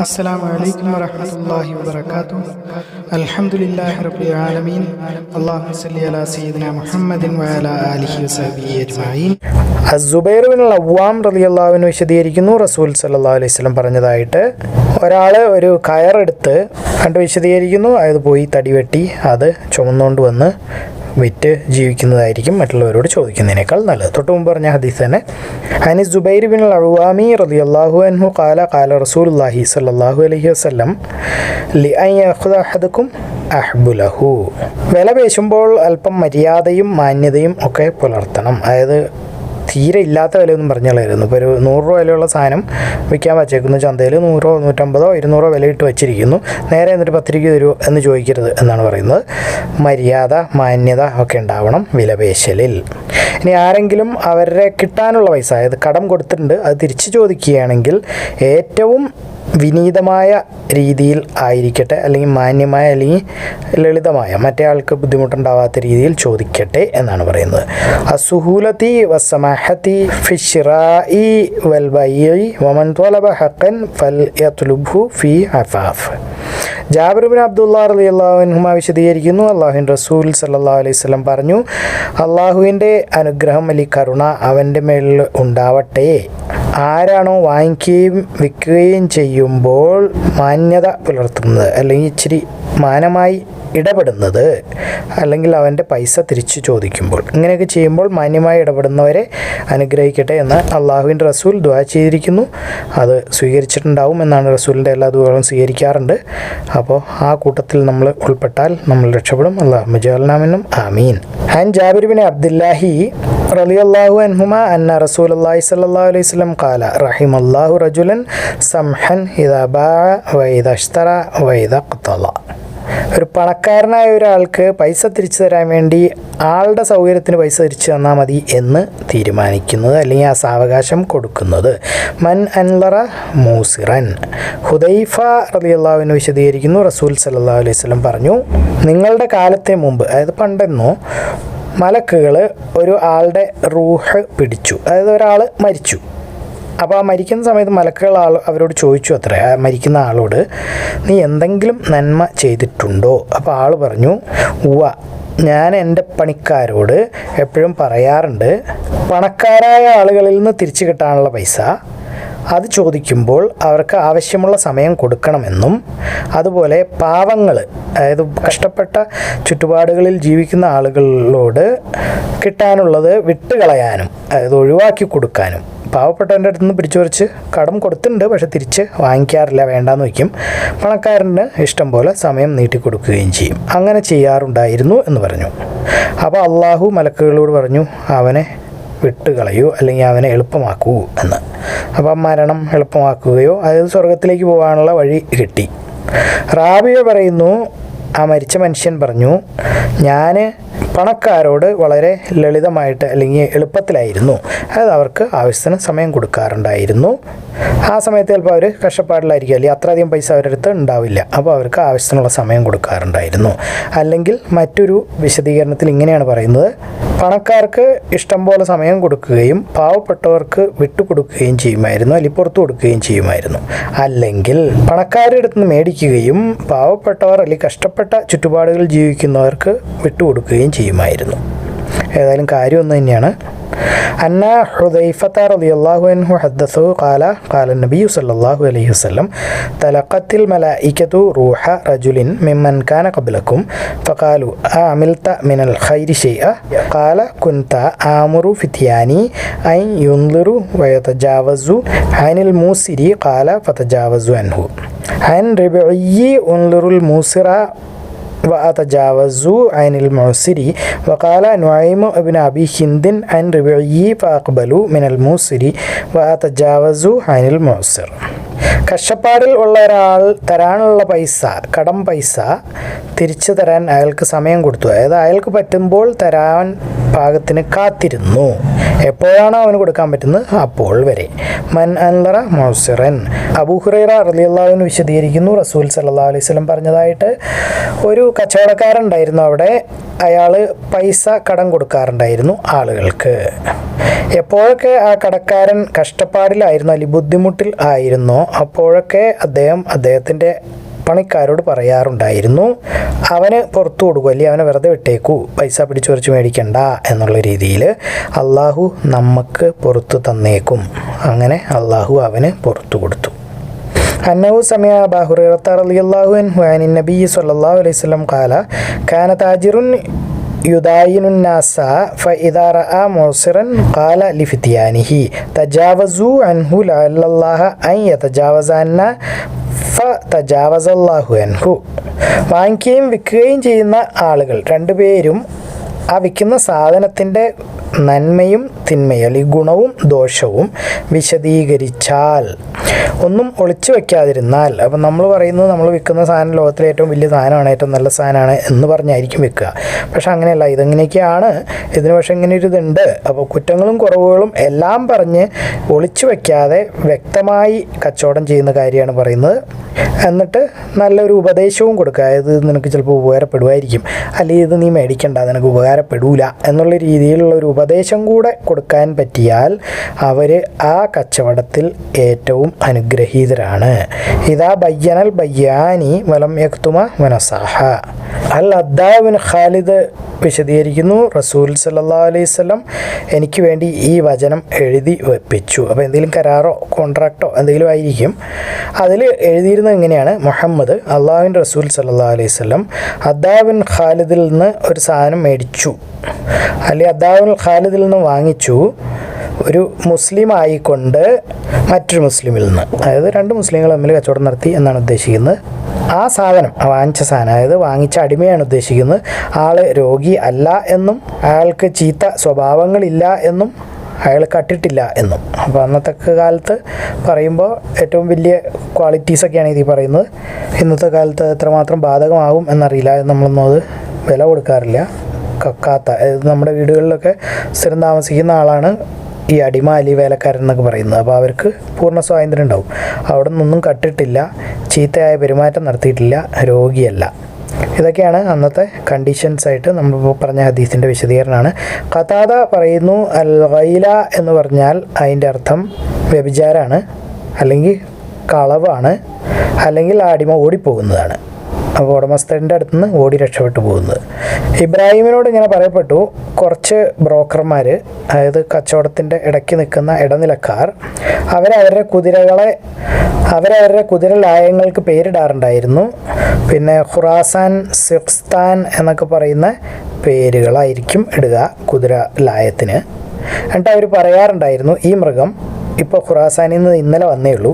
السلام عليكم ورحمة الله وبركاته. الحمد لله رب العالمين. اللهم صل على سيدنا محمد وعلى آله وصحبه أجمعين. അസ്സുബൈർ bin അവ്വാം റളിയല്ലാഹു അൻഹു വിശദീകരിക്കുന്നു, റസൂൽ സല്ലല്ലാഹു അലൈഹി വസല്ലം പറഞ്ഞതായിട്ട്, ഒരാൾ ഒരു കയറെടുത്ത് കണ്ട് വിശദീകരിക്കുന്നു, അത് പോയി തടി വെട്ടി അത് ചുമന്നുകൊണ്ട് വന്ന് വിറ്റ് ജീവിക്കുന്നതായിരിക്കും മറ്റുള്ളവരോട് ചോദിക്കുന്നതിനേക്കാൾ നല്ലത്. തൊട്ട് മുമ്പ് പറഞ്ഞ ഹദീസ് തന്നെ. അനി സുബൈർ ബിൻ അവ്വാമി റളിയല്ലാഹു അൻഹു ഖാല ഖാല റസൂലുള്ളാഹി സ്വല്ലല്ലാഹു അലൈഹി വസല്ലം ലിഅൻ യഖുദ അഹദുക്കും അഹ്ബുലഹു. വില പേശുമ്പോൾ അല്പം മര്യാദയും മാന്യതയും ഒക്കെ പുലർത്തണം. അതായത് തീരെ ഇല്ലാത്ത വിലയൊന്നും പറഞ്ഞു കളയരുന്നു. ഇപ്പോൾ ഒരു 100 രൂപ വിലയുള്ള സാധനം വിൽക്കാൻ വച്ചേക്കുന്നു ചന്തയിൽ, 100 150 200 വിലയിട്ട് വച്ചിരിക്കുന്നു, നേരെ എന്നിട്ട് 10 രൂപ തരുമോ എന്ന് ചോദിക്കരുത് എന്നാണ് പറയുന്നത്. മര്യാദ മാന്യത ഒക്കെ ഉണ്ടാവണം വിലപേശലിൽ. ഇനി ആരെങ്കിലും അവരുടെ കിട്ടാനുള്ള പൈസ, അതായത് കടം കൊടുത്തിട്ടുണ്ട്, അത് തിരിച്ചു ചോദിക്കുകയാണെങ്കിൽ ഏറ്റവും വിനീതമായ രീതിയിൽ ആയിരിക്കട്ടെ, അല്ലെങ്കിൽ മാന്യമായ അല്ലെങ്കിൽ ലളിതമായ, മറ്റേ ആൾക്ക് ബുദ്ധിമുട്ടുണ്ടാവാത്ത രീതിയിൽ ചോദിക്കട്ടെ എന്നാണ് പറയുന്നത്. അസുഹൂലത്തി വസ്സമാഹത്തി ഫിശ്റാഇ വൽ ബൈഇ വമൻ ത്വലബ ഹഖൻ ഫൽയത്ലുബ്ഹു ഫി അഫാഫ്. ജാബിർ ബിൻ അബ്ദുല്ലാഹ് റളിയല്ലാഹു അൻഹുമ വിശദീകരിക്കുന്നു, അല്ലാഹുവിൻ്റെ റസൂൽ സല്ലല്ലാഹു അലൈഹി വസല്ലം പറഞ്ഞു, അള്ളാഹുവിൻ്റെ അനുഗ്രഹം അല്ലെങ്കിൽ കരുണ അവൻ്റെ മേൽ ഉണ്ടാവട്ടെ. ആരാണോ വാങ്ങിക്കുകയും വിൽക്കുകയും ചെയ്യുമ്പോൾ മാന്യത പുലർത്തുന്നത്, അല്ലെങ്കിൽ ഇച്ചിരി മാനമായി ഇടപെടുന്നത്, അല്ലെങ്കിൽ അവൻ്റെ പൈസ തിരിച്ചു ചോദിക്കുമ്പോൾ, ഇങ്ങനെയൊക്കെ ചെയ്യുമ്പോൾ മാന്യമായി ഇടപെടുന്നവരെ അനുഗ്രഹിക്കട്ടെ എന്ന് അള്ളാഹുവിൻ്റെ റസൂൽ ദുആ ചെയ്തിരിക്കുന്നു. അത് സ്വീകരിച്ചിട്ടുണ്ടാവും എന്നാണ്, റസൂലിൻ്റെ എല്ലാ ദുആകളും സ്വീകരിക്കാറുണ്ട്. അപ്പോൾ ആ കൂട്ടത്തിൽ നമ്മൾ ഉൾപ്പെട്ടാൽ നമ്മൾ രക്ഷപ്പെടും. അല്ലാഹുമ്മ ജഅൽനാ മിൻഹും ആമീൻ. അൻ ജാബിർ ബിൻ അബ്ദുല്ലാഹി റളിയല്ലാഹു അൻഹുമാ അന്ന റസൂലുള്ളാഹി സ്വല്ലല്ലാഹു അലൈഹി വസല്ലം ഖാല റഹിമല്ലാഹു റജുലൻ സംഹൻ ഇദാ ബാഅ വഇദാ ഇശ്തറ വഇദാ ഖതല. ഒരു പണക്കാരനായ ഒരാൾക്ക് പൈസ തിരിച്ചു തരാൻ വേണ്ടി ആളുടെ സൗകര്യത്തിന് പൈസ തിരിച്ചു തന്നാൽ മതി എന്ന് തീരുമാനിക്കുന്നത്, അല്ലെങ്കിൽ ആ സാവകാശം കൊടുക്കുന്നത്. മൻ അൻലറ മൂസിറൻ. ഹുദൈഫ റളിയല്ലാഹു അൻഹു വിശദീകരിക്കുന്നു, റസൂൽ സല്ലല്ലാഹു അലൈഹി വസല്ലം പറഞ്ഞു, നിങ്ങളുടെ കാലത്തിന് മുമ്പ്, അതായത് പണ്ടെന്നോ, മലക്കുകൾ ഒരു ആളുടെ റൂഹ് പിടിച്ചു, അതായത് ഒരാൾ മരിച്ചു. അപ്പോൾ ആ മരിക്കുന്ന സമയത്ത് മലക്കുകൾ അവരോട് ചോദിച്ചു അത്ര, മരിക്കുന്ന ആളോട്, നീ എന്തെങ്കിലും നന്മ ചെയ്തിട്ടുണ്ടോ? അപ്പോൾ ആൾ പറഞ്ഞു, ഉവ്വ, ഞാൻ എൻ്റെ പണിക്കാരോട് എപ്പോഴും പറയാറുണ്ട്, പണക്കാരായ ആളുകളിൽ നിന്ന് തിരിച്ചു കിട്ടാനുള്ള പൈസ അത് ചോദിക്കുമ്പോൾ അവർക്ക് ആവശ്യമുള്ള സമയം കൊടുക്കണമെന്നും, അതുപോലെ പാവങ്ങൾ, അതായത് കഷ്ടപ്പെട്ട ചുറ്റുപാടുകളിൽ ജീവിക്കുന്ന ആളുകളോട് കിട്ടാനുള്ളത് വിട്ടുകളയാനും, അതായത് ഒഴിവാക്കി കൊടുക്കാനും. പാവപ്പെട്ടവൻ്റെ അടുത്ത് നിന്ന് പിടിച്ചു പറിച്ച് കടം കൊടുത്തിട്ടുണ്ട്, പക്ഷെ തിരിച്ച് വാങ്ങിക്കാറില്ല, വേണ്ടാന്ന് വയ്ക്കും. പണക്കാരന് ഇഷ്ടം പോലെ സമയം നീട്ടിക്കൊടുക്കുകയും ചെയ്യും. അങ്ങനെ ചെയ്യാറുണ്ടായിരുന്നു എന്ന് പറഞ്ഞു. അപ്പോൾ അള്ളാഹു മലക്കുകളോട് പറഞ്ഞു, അവനെ വിട്ടുകളയൂ, അല്ലെങ്കിൽ അവനെ എളുപ്പമാക്കൂ എന്ന്. അപ്പം മരണം എളുപ്പമാക്കുകയോ, അതായത് സ്വർഗത്തിലേക്ക് പോകാനുള്ള വഴി കിട്ടി. റാബിയ പറയുന്നു, ആ മരിച്ച മനുഷ്യൻ പറഞ്ഞു, ഞാൻ പണക്കാരോട് വളരെ ലളിതമായിട്ട് അല്ലെങ്കിൽ എളുപ്പത്തിലായിരുന്നു, അതായത് അവർക്ക് ആവശ്യത്തിന് സമയം കൊടുക്കാറുണ്ടായിരുന്നു. ആ സമയത്ത് ചിലപ്പോൾ അവർ കഷ്ടപ്പാടിലായിരിക്കും, അല്ലെങ്കിൽ അത്രയധികം പൈസ അവരുടെ അടുത്ത് ഉണ്ടാവില്ല, അപ്പോൾ അവർക്ക് ആവശ്യത്തിനുള്ള സമയം കൊടുക്കാറുണ്ടായിരുന്നു. അല്ലെങ്കിൽ മറ്റൊരു വിശദീകരണത്തിൽ ഇങ്ങനെയാണ് പറയുന്നത്, പണക്കാർക്ക് ഇഷ്ടം പോലെ സമയം കൊടുക്കുകയും പാവപ്പെട്ടവർക്ക് വിട്ടുകൊടുക്കുകയും ചെയ്യുമായിരുന്നു, അല്ലെങ്കിൽ പുറത്തു കൊടുക്കുകയും ചെയ്യുമായിരുന്നു. അല്ലെങ്കിൽ പണക്കാരുടെ അടുത്ത് നിന്ന് മേടിക്കുകയും പാവപ്പെട്ടവർ അല്ലെങ്കിൽ കഷ്ടപ്പെട്ട ചുറ്റുപാടുകളിൽ ജീവിക്കുന്നവർക്ക് വിട്ടുകൊടുക്കുകയും ചെയ്യുമായിരുന്നു. ഏതായാലും കാര്യം ഒന്ന് തന്നെയാണ്. അന്ന ഹുദൈഫത റളിയല്ലാഹു അൻഹു ഹദ്ദസഹു ഖാല ഖാല നബി സല്ലല്ലാഹു അലൈഹി വസല്ലം തലഖത്തിൽ മലായികതു റൂഹ റജുലിൻ മിമ്മൻ കാന ഖബ്ലകും ഫഖാലു അഅമിൽത മിനൽ ഖൈരി ഷൈഅ ഖാല കുൻത ആമുറു ഫിത്യാനി അൻ യുൻളിറു വയതജാവസു അനിൽ മൂസിരി ഖാല ഫതജാവസു അൻഹു അൻ റബിഇ ഉൻളിറുൽ മൂസിറ وأتجاوزوا عن المعسر وقال نعيم ابن أبي هند عن ربيعي فأقبلوا من الموسر وأتجاوزوا عن المعسر. കഷ്ടപ്പാടിൽ ഉള്ള ഒരാൾ തരാനുള്ള പൈസ, കടം പൈസ തിരിച്ചു തരാൻ അയാൾക്ക് സമയം കൊടുത്തു. അതായത് അയാൾക്ക് പറ്റുമ്പോൾ തരാൻ പാകത്തിന് കാത്തിരുന്നു. എപ്പോഴാണോ അവന് കൊടുക്കാൻ പറ്റുന്നത് അപ്പോൾ വരെ. മൻ അൻലറ മൗസിറൻ. അബൂ ഹുറൈറ റളിയല്ലാഹു അൻഹു വിശദീകരിക്കുന്നു, റസൂൽ സല്ലല്ലാഹു അലൈഹി വസല്ലം പറഞ്ഞതായിട്ട്, ഒരു കച്ചവടക്കാരൻ ഉണ്ടായിരുന്നു അവിടെ. അയാൾ പൈസ കടം കൊടുക്കാറുണ്ടായിരുന്നു ആളുകൾക്ക്. എപ്പോഴൊക്കെ ആ കടക്കാരൻ കഷ്ടപ്പാടിലായിരുന്നു, അല്ലെങ്കിൽ ബുദ്ധിമുട്ടിൽ ആയിരുന്നോ, അപ്പോഴൊക്കെ അദ്ദേഹത്തിൻ്റെ പണിക്കാരോട് പറയാറുണ്ടായിരുന്നു, അവന് പുറത്തു കൊടുക്കും, അല്ലെങ്കിൽ അവനെ വെറുതെ വിട്ടേക്കൂ, പൈസ പിടിച്ചു പറിച്ച് മേടിക്കണ്ട എന്നുള്ള രീതിയിൽ. അള്ളാഹു നമുക്ക് പുറത്തു തന്നേക്കും. അങ്ങനെ അള്ളാഹു അവന് പുറത്തു കൊടുത്തു. അന്നഹു സമിഅ അബൂ ഹുറൈറ റളിയല്ലാഹു അൻഹു അൻ നബി സ്വല്ലല്ലാഹു അലൈഹി വസല്ലം ഖാല കാന താജിറുൻ യുദായിനുൻ നാസ ഫഇദാ റഅ മുസിറൻ ഖാല ലിഫിത്യാനിഹി തജാവസു അൻഹു ലഅല്ലല്ലാഹ അൻ യതജാവസ അന്ന ഫതജാവസല്ലാഹു അൻഹു. വാങ്ങിക്കുകയും വിൽക്കുകയും ചെയ്യുന്ന ആളുകൾ രണ്ടുപേരും ആ വിൽക്കുന്ന സാധനത്തിൻ്റെ നന്മയും തിന്മയും, അല്ലെങ്കിൽ ഗുണവും ദോഷവും വിശദീകരിച്ചാൽ, ഒന്നും ഒളിച്ചു വെക്കാതിരുന്നാൽ. അപ്പം നമ്മൾ പറയുന്നത് നമ്മൾ വിൽക്കുന്ന സാധനം ലോകത്തിലെ ഏറ്റവും വലിയ സാധനമാണ്, ഏറ്റവും നല്ല സാധനമാണ് എന്ന് പറഞ്ഞായിരിക്കും വിൽക്കുക. പക്ഷെ അങ്ങനെയല്ല, ഇതെങ്ങനെയൊക്കെയാണ്, ഇതിന് പക്ഷേ ഇങ്ങനെ ഒരു ഇതുണ്ട്. അപ്പോൾ കുറ്റങ്ങളും കുറവുകളും എല്ലാം പറഞ്ഞ് ഒളിച്ചു വെക്കാതെ വ്യക്തമായി കച്ചവടം ചെയ്യുന്ന കാര്യമാണ് പറയുന്നത്. എന്നിട്ട് നല്ലൊരു ഉപദേശവും കൊടുക്കുക. ഇത് നിനക്ക് ചിലപ്പോൾ ഉപകാരപ്പെടുമായിരിക്കും, അല്ലെങ്കിൽ ഇത് നീ മേടിക്കണ്ട, നിനക്ക് ഉപകാരപ്പെടൂല എന്നുള്ള രീതിയിലുള്ള ഒരു ഉപദേശം കൂടെ കൊടുക്കാൻ പറ്റിയാൽ അവർ ആ കച്ചവടത്തിൽ ഏറ്റവും അനുഗ്രഹീതരാണ്. ഇതാ ബയ്യനൽ ബയ്യാനി വലം യക്തുമ വനസാഹ. അൽ അദ്ദാബിൻ ഖാലിദ് വിശദീകരിക്കുന്നു, റസൂൽ സല്ലല്ലാഹു അലൈഹി വസല്ലം എനിക്ക് വേണ്ടി ഈ വചനം എഴുതി വെപ്പിച്ചു. അപ്പോൾ എന്തെങ്കിലും കരാറോ കോൺട്രാക്റ്റോ എന്തെങ്കിലും ആയിരിക്കും. അതിൽ എഴുതിയിരുന്നത് ഇങ്ങനെയാണ്: മുഹമ്മദ് അള്ളാഹുവിൻ്റെ റസൂൽ സല്ലല്ലാഹു അലൈഹി വസല്ലം അദ്ദാബിൻ ഖാലിദിൽ നിന്ന് ഒരു സാധനം മേടിച്ചു, അല്ലെങ്കിൽ അദ്ദാബിൻ ഖാലിദിൽ നിന്ന് വാങ്ങിച്ചു, ഒരു മുസ്ലിം ആയിക്കൊണ്ട് മറ്റൊരു മുസ്ലിമിൽ നിന്ന്. അതായത് രണ്ട് മുസ്ലിങ്ങൾ തമ്മിൽ കച്ചവടം നടത്തി എന്നാണ് ഉദ്ദേശിക്കുന്നത്. ആ സാധനം, വാങ്ങിച്ച സാധനം, അതായത് വാങ്ങിച്ച അടിമയാണ് ഉദ്ദേശിക്കുന്നത്. ആൾ രോഗി അല്ല എന്നും അയാൾക്ക് ചീത്ത സ്വഭാവങ്ങളില്ല എന്നും അയാൾ കട്ടിട്ടില്ല എന്നും. അപ്പോൾ അന്നത്തെ കാലത്ത് പറയുമ്പോൾ ഏറ്റവും വലിയ ക്വാളിറ്റീസൊക്കെയാണ് ഇതിൽ പറയുന്നത്. ഇന്നത്തെ കാലത്ത് എത്രമാത്രം ബാധകമാകും എന്നറിയില്ല, നമ്മളൊന്നും അത് വില കൊടുക്കാറില്ല. കക്കാത്ത, നമ്മുടെ വീടുകളിലൊക്കെ സ്ഥിരം താമസിക്കുന്ന ആളാണ് ഈ അടിമ അലി വേലക്കാരൻ എന്നൊക്കെ പറയുന്നത്. അപ്പോൾ അവർക്ക് പൂർണ്ണ സ്വാതന്ത്ര്യം ഉണ്ടാവും. അവിടെ നിന്നൊന്നും കട്ടിട്ടില്ല, ചീത്തയായ പെരുമാറ്റം നടത്തിയിട്ടില്ല, രോഗിയല്ല. ഇതൊക്കെയാണ് അന്നത്തെ കണ്ടീഷൻസ് ആയിട്ട് നമ്മളിപ്പോൾ പറഞ്ഞ ഹദീസിൻ്റെ വിശദീകരണമാണ്. ഖതാദ പറയുന്നു, അൽ ഗൈല എന്ന് പറഞ്ഞാൽ അതിൻ്റെ അർത്ഥം വ്യഭിചാരമാണ്, അല്ലെങ്കിൽ കളവാണ്, അല്ലെങ്കിൽ ആ അടിമ ഓടിപ്പോകുന്നതാണ്. അപ്പോൾ ഉടമസ്ഥൻ്റെ അടുത്ത് നിന്ന് ഓടി രക്ഷപ്പെട്ടു പോകുന്നത്. ഇബ്രാഹിമിനോട് ഇങ്ങനെ പറയപ്പെട്ടു, കുറച്ച് ബ്രോക്കർമാർ, അതായത് കച്ചവടത്തിൻ്റെ ഇടയ്ക്ക് നിൽക്കുന്ന ഇടനിലക്കാർ, അവരവരുടെ കുതിര ലായങ്ങൾക്ക് പേരിടാറുണ്ടായിരുന്നു. പിന്നെ ഖുറാസാൻ, സിഖ്സ്താൻ എന്നൊക്കെ പറയുന്ന പേരുകളായിരിക്കും ഇടുക കുതിര ലായത്തിന്. എന്നിട്ട് അവർ പറയാറുണ്ടായിരുന്നു, ഈ മൃഗം ഇപ്പോൾ ഖുറാസാനിൽ നിന്ന് ഇന്നലെ വന്നേ ഉള്ളൂ,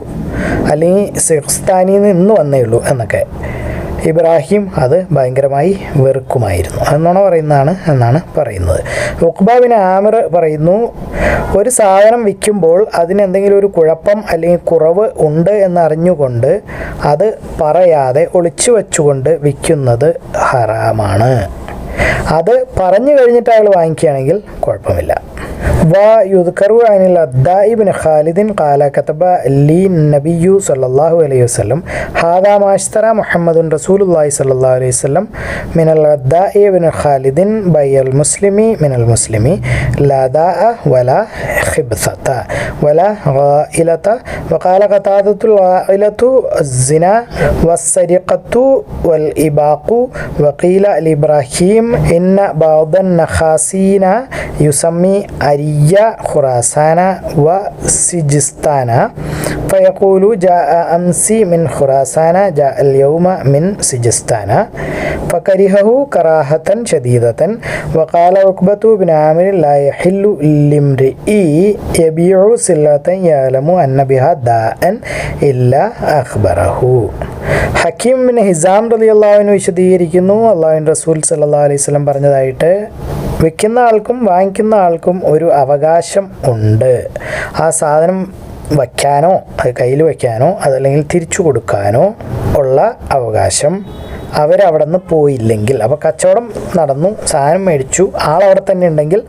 അല്ലെങ്കിൽ സിഖ്സ്താനിൽ നിന്ന് ഇന്ന് വന്നേ ഉള്ളൂ എന്നൊക്കെ. ഇബ്രാഹിം അത് ഭയങ്കരമായി വെറുക്കുമായിരുന്നു എന്നാണ് പറയുന്നത്. ഉഖ്ബ ബിൻ ആമിർ പറയുന്നു, ഒരു സാധനം വിൽക്കുമ്പോൾ അതിനെന്തെങ്കിലും ഒരു കുഴപ്പം അല്ലെങ്കിൽ കുറവ് ഉണ്ട് എന്നറിഞ്ഞുകൊണ്ട് അത് പറയാതെ ഒളിച്ചു വെച്ചുകൊണ്ട് വിൽക്കുന്നത് ഹറാമാണ്. അത് പറഞ്ഞു കഴിഞ്ഞിട്ട് അയാൾ വാങ്ങിക്കുകയാണെങ്കിൽ കുഴപ്പമില്ല. ويذكر عن الأداء بن خالد قال كتب لي النبي صلى الله عليه وسلم هذا ما اشترى محمد رسول الله صلى الله عليه وسلم من الأداء بن خالد بيع المسلم من المسلم لا داء ولا خبثة ولا غائلة. وقال قتادة الغائلة الزنا والسرقة والإباق. وقيل لإبراهيم إن بعض النخاسين يسمي أريا خراسان وسجستان فيقول جاء أمسي من خراسان جاء اليوم من سجستان فكرهه كراهة شديدة. وقال عقبة بن عامر لا يحل لامرئ يبيع سلعة يعلم أن بها داء إلا أخبره. ഹക്കീം ബിൻ ഹിസാം റളിയല്ലാഹു അൻഹു വിശദീകരിക്കുന്നു, അല്ലാഹുവിൻ്റെ റസൂൽ സല്ലല്ലാഹു അലൈഹി വസല്ലം പറഞ്ഞതായിട്ട്, വിൽക്കുന്ന ആൾക്കും വാങ്ങിക്കുന്ന ആൾക്കും ഒരു അവകാശം ഉണ്ട്. ആ സാധനം വയ്ക്കാനോ അത് കയ്യിൽ വയ്ക്കാനോ അതല്ലെങ്കിൽ തിരിച്ചു കൊടുക്കാനോ ഉള്ള അവകാശം അവരവിടെ നിന്ന് പോയില്ലെങ്കിൽ, അപ്പോൾ കച്ചവടം നടന്നു, സാധനം മേടിച്ചു, ആളവിടെ തന്നെ ഉണ്ടെങ്കിൽ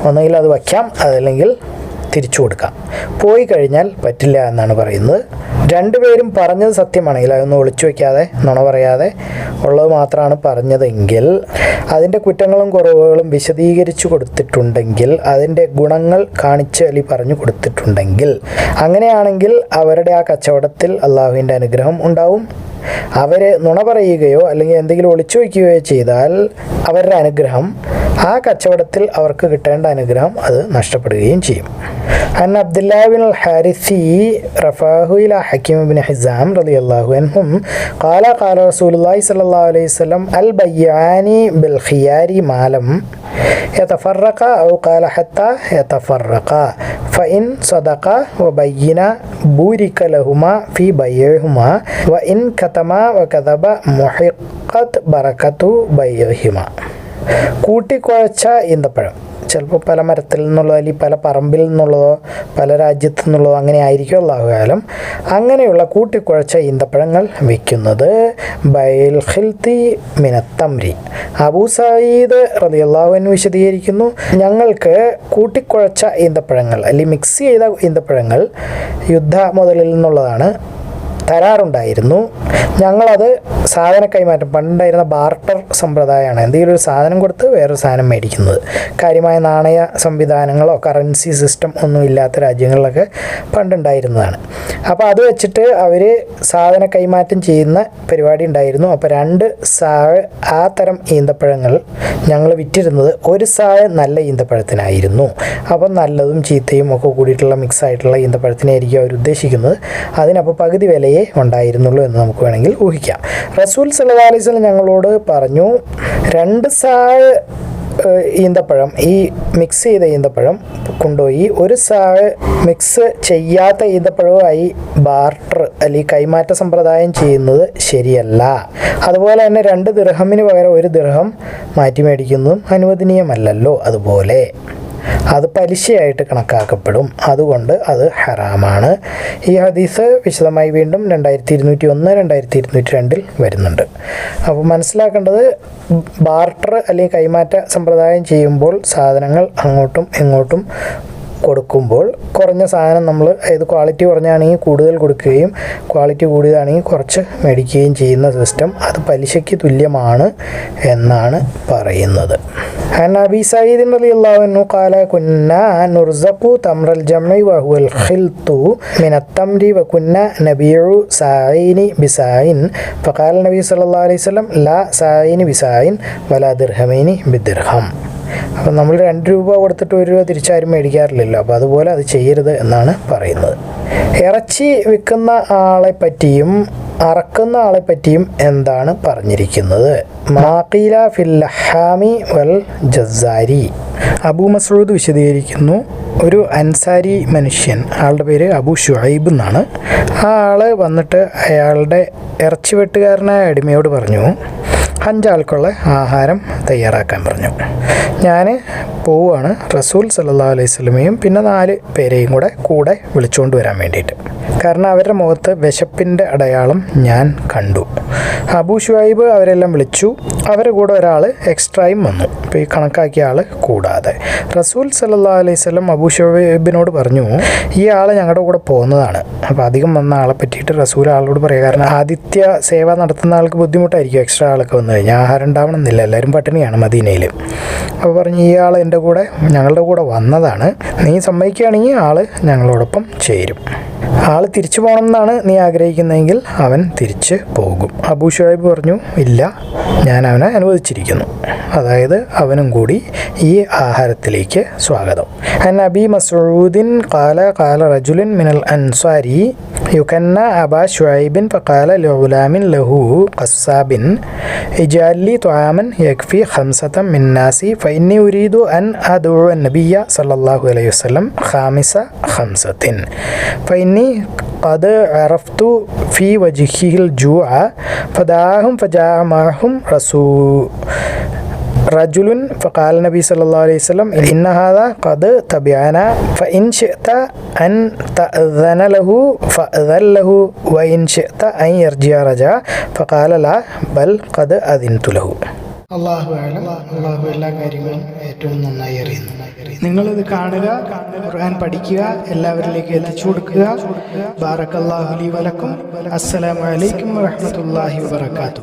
ഒന്നുകിൽ അത് വയ്ക്കാം, അതല്ലെങ്കിൽ തിരിച്ചു കൊടുക്കാം. പോയി കഴിഞ്ഞാൽ പറ്റില്ല എന്നാണ് പറയുന്നത്. രണ്ടുപേരും പറഞ്ഞത് സത്യമാണെങ്കിൽ, അതൊന്നും ഒളിച്ചു വയ്ക്കാതെ നുണ പറയാതെ ഉള്ളത് മാത്രമാണ് പറഞ്ഞതെങ്കിൽ, അതിൻ്റെ കുറ്റങ്ങളും കുറവുകളും വിശദീകരിച്ചു കൊടുത്തിട്ടുണ്ടെങ്കിൽ, അതിൻ്റെ ഗുണങ്ങൾ കാണിച്ച് അല്ലെങ്കിൽ പറഞ്ഞു കൊടുത്തിട്ടുണ്ടെങ്കിൽ, അങ്ങനെയാണെങ്കിൽ അവരുടെ ആ കച്ചവടത്തിൽ അള്ളാഹുവിൻ്റെ അനുഗ്രഹം ഉണ്ടാവും. അവർ നുണ പറയുകയോ അല്ലെങ്കിൽ എന്തെങ്കിലും ഒളിച്ചു വയ്ക്കുകയോ ചെയ്താൽ അവരുടെ അനുഗ്രഹം, ആ കച്ചവടത്തിൽ അവർക്ക് കിട്ടേണ്ട അനുഗ്രഹം അത് നഷ്ടപ്പെടുകയും ചെയ്യും. عن عبد الله بن الحارثي رفعه إلى حكيم بن حزام رضي الله عنهم قال قال رسول الله صلى الله عليه وسلم البيعان بالخيار ما لم يتفرقا أو قال حتى يتفرقا فإن صدقا وبينا بورك لهما في بيعهما وإن كتما وكذبا محقت بركة بيعهما. കൂട്ടിക്കുഴച്ച ഈന്തപ്പഴം ചിലപ്പോൾ പല മരത്തിൽ നിന്നുള്ളതോ അല്ലെങ്കിൽ പല പറമ്പിൽ നിന്നുള്ളതോ പല രാജ്യത്തു നിന്നുള്ളതോ അങ്ങനെ ആയിരിക്കും, അല്ലാഹുആലം. അങ്ങനെയുള്ള കൂട്ടിക്കുഴച്ച ഈന്തപ്പഴങ്ങൾ വിൽക്കുന്നത് ബൈൽ ഖിൽതി മിനത്തംരി. അബൂ സഈദ് റളിയല്ലാഹു അൻഹു വിശദീകരിക്കുന്നു, ഞങ്ങൾക്ക് കൂട്ടിക്കുഴച്ച ഈന്തപ്പഴങ്ങൾ അല്ലെങ്കിൽ മിക്സ് ചെയ്ത ഈന്തപ്പഴങ്ങൾ യുദ്ധ മുതലിൽ നിന്നുള്ളതാണ് തരാറുണ്ടായിരുന്നു. ഞങ്ങളത് സാധന കൈമാറ്റം, പണ്ടുണ്ടായിരുന്ന ബാർട്ടർ സമ്പ്രദായമാണ്. എന്തെങ്കിലും ഒരു സാധനം കൊടുത്ത് വേറൊരു സാധനം മേടിക്കുന്നത്. കാര്യമായ നാണയ സംവിധാനങ്ങളോ കറൻസി സിസ്റ്റം ഒന്നും ഇല്ലാത്ത രാജ്യങ്ങളിലൊക്കെ പണ്ടുണ്ടായിരുന്നതാണ്. അപ്പോൾ അത് വെച്ചിട്ട് അവർ സാധന കൈമാറ്റം ചെയ്യുന്ന പരിപാടി ഉണ്ടായിരുന്നു. അപ്പോൾ 2 സാഴ് ആ തരം ഈന്തപ്പഴങ്ങൾ ഞങ്ങൾ വിറ്റിരുന്നത് 1 സാഴ് നല്ല ഈന്തപ്പഴത്തിനായിരുന്നു. അപ്പം നല്ലതും ചീത്തയും ഒക്കെ കൂടിയിട്ടുള്ള മിക്സ് ആയിട്ടുള്ള ഈന്തപ്പഴത്തിനായിരിക്കും അവർ ഉദ്ദേശിക്കുന്നത്. അതിനപ്പോൾ പകുതി വിലയെ ഉണ്ടായിരുന്നുള്ളൂ എന്ന് നമുക്ക് വേണമെങ്കിൽ ഊഹിക്കാം. റസൂൽ സല്ലല്ലാഹു അലൈഹി വസല്ലം ഞങ്ങളോട് പറഞ്ഞു, 2 സാഴ് ഈന്തപ്പഴം, ഈ മിക്സ് ചെയ്ത ഈന്തപ്പഴം കൊണ്ടുപോയി 1 സാഴ് മിക്സ് ചെയ്യാത്ത ഈന്തപ്പഴവുമായി ബാർട്ടർ അല്ലെങ്കിൽ കൈമാറ്റ സമ്പ്രദായം ചെയ്യുന്നത് ശരിയല്ല. അതുപോലെ തന്നെ 2 ദിർഹമിന് പകരം 1 ദിർഹം മാറ്റി മേടിക്കുന്നതും അനുവദനീയമല്ലല്ലോ. അതുപോലെ അത് പലിശയായിട്ട് കണക്കാക്കപ്പെടും. അതുകൊണ്ട് അത് ഹറാമാണ്. ഈ ഹദീസ് വിശദമായി വീണ്ടും 2201, 2202 വരുന്നുണ്ട്. അപ്പോൾ മനസ്സിലാക്കേണ്ടത്, ബാർട്ടർ അല്ലെങ്കിൽ കൈമാറ്റ സമ്പ്രദായം ചെയ്യുമ്പോൾ സാധനങ്ങൾ അങ്ങോട്ടും ഇങ്ങോട്ടും കൊടുക്കുമ്പോൾ കുറഞ്ഞ സാധനം നമ്മൾ ഏത് ക്വാളിറ്റി കുറഞ്ഞാണെങ്കിൽ കൂടുതൽ കൊടുക്കുകയും ക്വാളിറ്റി കൂടിയതാണെങ്കിൽ കുറച്ച് മേടിക്കുകയും ചെയ്യുന്ന സിസ്റ്റം അത് പലിശയ്ക്ക് തുല്യമാണ് എന്നാണ് പറയുന്നത്. عن أبي سعيد رضي الله عنه قال كنا نرزق تمر الجمع وهو الخلط من التمر وكنا نبيع ساعين بساعين فقال النبي صلى الله عليه وسلم لا ساعين بساعين ولا درهمين بالدرهم. അപ്പം നമ്മൾ 2 രൂപ കൊടുത്തിട്ട് 1 രൂപ തിരിച്ചാരും മേടിക്കാറില്ലല്ലോ. അപ്പോൾ അതുപോലെ അത് ചെയ്യരുത് എന്നാണ് പറയുന്നത്. ഇറച്ചി വിൽക്കുന്ന ആളെ പറ്റിയും അറക്കുന്ന ആളെ പറ്റിയും എന്താണ് പറഞ്ഞിരിക്കുന്നത്? മാഖീല ഫിൽ ലഹാമി വൽ ജസാരി. അബൂ മസ്ഊദ് വിശദീകരിക്കുന്നു, ഒരു അൻസാരി മനുഷ്യൻ, ആളുടെ പേര് അബൂ ഷുഐബ് എന്നാണ്. ആ ആൾ വന്നിട്ട് അയാളുടെ ഇറച്ചി വെട്ടുകാരനായ അടിമയോട് പറഞ്ഞു, 5 ആൾക്കുള്ള ആഹാരം തയ്യാറാക്കാൻ പറഞ്ഞു. ഞാൻ പോവുകയാണ് റസൂൽ സല്ലല്ലാഹു അലൈഹി വസല്ലമയും പിന്നെ 4 പേരെയും കൂടെ വിളിച്ചുകൊണ്ട് വരാൻ വേണ്ടിയിട്ട്. കാരണം അവരുടെ മുഖത്ത് വിശപ്പിൻ്റെ അടയാളം ഞാൻ കണ്ടു. അബൂ ഷുഐബ് അവരെല്ലാം വിളിച്ചു. അവരുടെ കൂടെ ഒരാൾ എക്സ്ട്രായും വന്നു, ഇപ്പോൾ ഈ കണക്കാക്കിയ ആൾ കൂടാതെ. റസൂൽ സല്ലല്ലാഹു അലൈഹി വസല്ലം അബൂ ഷുഐബിനോട് പറഞ്ഞു, ഈ ആൾ ഞങ്ങളുടെ കൂടെ പോകുന്നതാണ്. അപ്പോൾ അധികം വന്ന ആളെ പറ്റിയിട്ട് റസൂൽ ആളോട് പറയുക, കാരണം ആതിഥ്യ സേവ നടത്തുന്ന ആൾക്ക് ബുദ്ധിമുട്ടായിരിക്കും എക്സ്ട്രാ ആളൊക്കെ വന്നു കഴിഞ്ഞാൽ. ആഹാരം ഉണ്ടാവണമെന്നില്ല, എല്ലാവരും പട്ടിണിയാണ് മദീനയിൽ. അപ്പോൾ പറഞ്ഞു, ഈ ആൾ ഞങ്ങളുടെ കൂടെ വന്നതാണ്, നീ സമ്മതിക്കുകയാണെങ്കിൽ ആൾ ഞങ്ങളോടൊപ്പം ചേരും. ആൾ തിരിച്ചു പോകണം എന്നാണ് നീ ആഗ്രഹിക്കുന്നതെങ്കിൽ അവൻ തിരിച്ച് പോകും. അബൂ ഷുഐബ് പറഞ്ഞു, ഇല്ല, ഞാൻ അവനെ അനുവദിച്ചിരിക്കുന്നു. അതായത് അവനും കൂടി ഈ ആഹാരത്തിലേക്ക് സ്വാഗതം. അൻ അബി മസ്ഊദിൻ ഖാല ഖാല റജുലുൻ മിനൽ അൻസാരി യുകന്ന അബാ ഷുഐബിൻ ഫഖാല ലിഗുലാമിൻ ലഹു ഖസ്സാബിൻ ഇജഅൽ ലി തുആമൻ യക്ഫി 5 മിൻ നാസി ഫഇന്നി ഉരീദു അൻ അദഉ അൻ-നബിയ്യ സല്ലല്ലാഹു അലൈഹി വസല്ലം ഖാമിസ 5 ഫഇന്നി ഖദ് അറഫ്തു ഫി വജ്ഹിഹിൽ ജൂഅ ഫദാഹും ഫജാഅ മഅഹും റജുലുൻ ഫഖാല നബി സല്ലല്ലാഹു അലൈഹി വസല്ലം ഇന്ന ഹാദാ ഖദ് തബിഅന ഫഇൻ ശിഅത അൻ തഅദന ലഹു ഫഅദൻ ലഹു വഇൻ ശിഅത അൻ യർജിഅ റജഅ ഫഖാല ലാ ബൽ ഖദ് അദിൻതു ലഹു. അള്ളാഹു അഅലം. അള്ളാഹു എല്ലാ കാര്യങ്ങളും ഏറ്റവും നന്നായി അറിയുന്നു. നിങ്ങളിത് കാണുക, ഖുർആൻ പഠിക്കുക, എല്ലാവരിലേക്ക് എത്തിച്ചു കൊടുക്കുക. ബാറക്കല്ലാഹു ലി വലക്കും. അസ്സലാമു അലൈക്കും വറഹ്മത്തുള്ളാഹി വബറകാതുഹു.